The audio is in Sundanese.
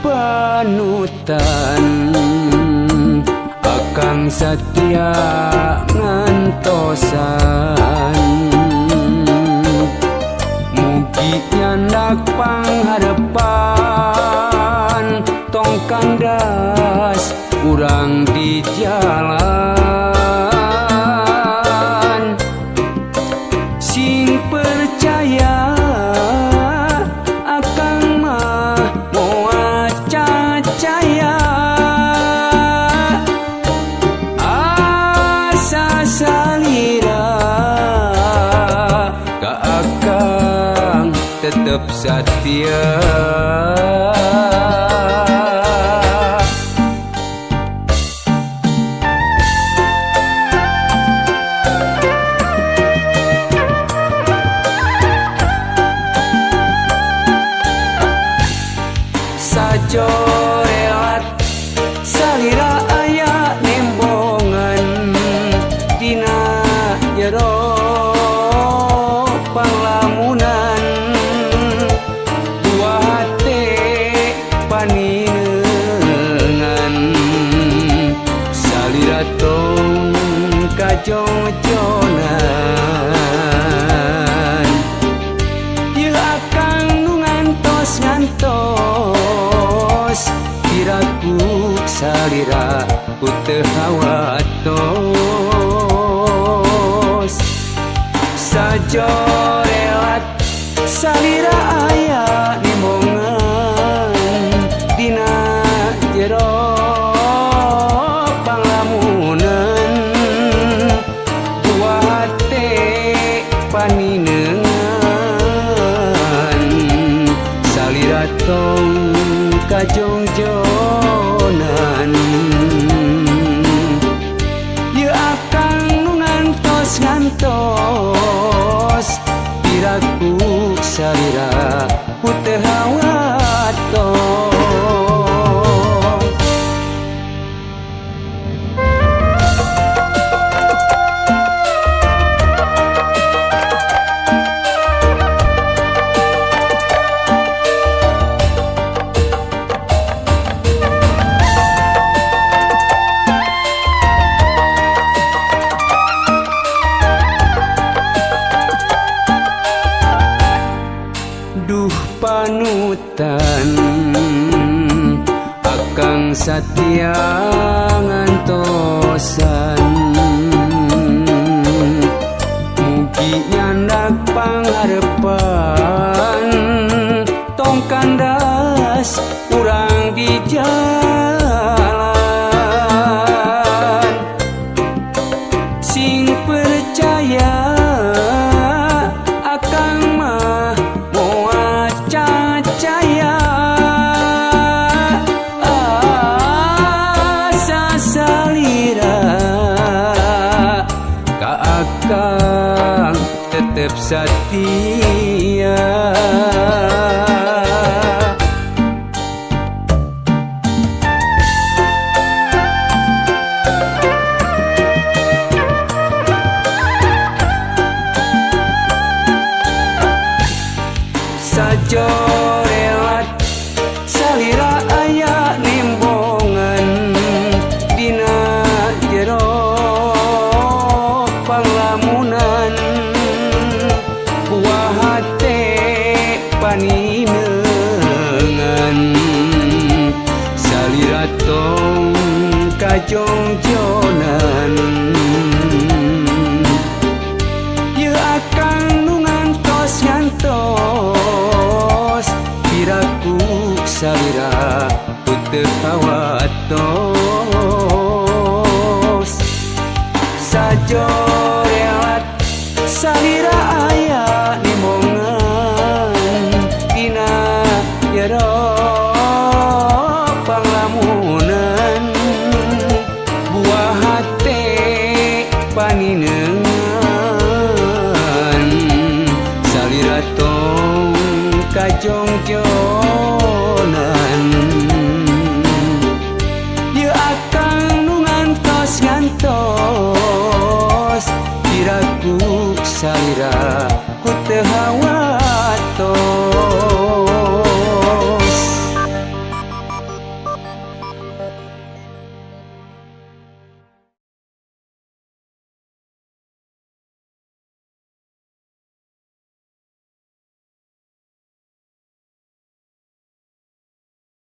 panutan Akang Satya ngantosan mugi nyandak pangharepan tong kandas urang di jalan sing percaya akang mah moal cacaya asa salira ka akang tetep satya sajorelat salira aya nembongan dina jero panglamunan dua hate paninengan salira tong kajong-jonan ieu akang nu ngantos diraku salira puteh hawatos sajorelat salira aya nimbongan dina jero panglamunan dua hate paninengan salira tong kajong-jonan ieu akang nu ngantos diraku salira puteh hawatos duh panutan akang Satya ngantosan mugi nyandak pangharepan tong kandas urang di jalan sing percaya akang mah moal cacaya asa salira ka akang tetep satya sajorelat salira aya nembongan dina jero panglamunan buah hate paninengan salira tong kajong-jonan ieu akang nu ngantos diraku salira puteh hawatos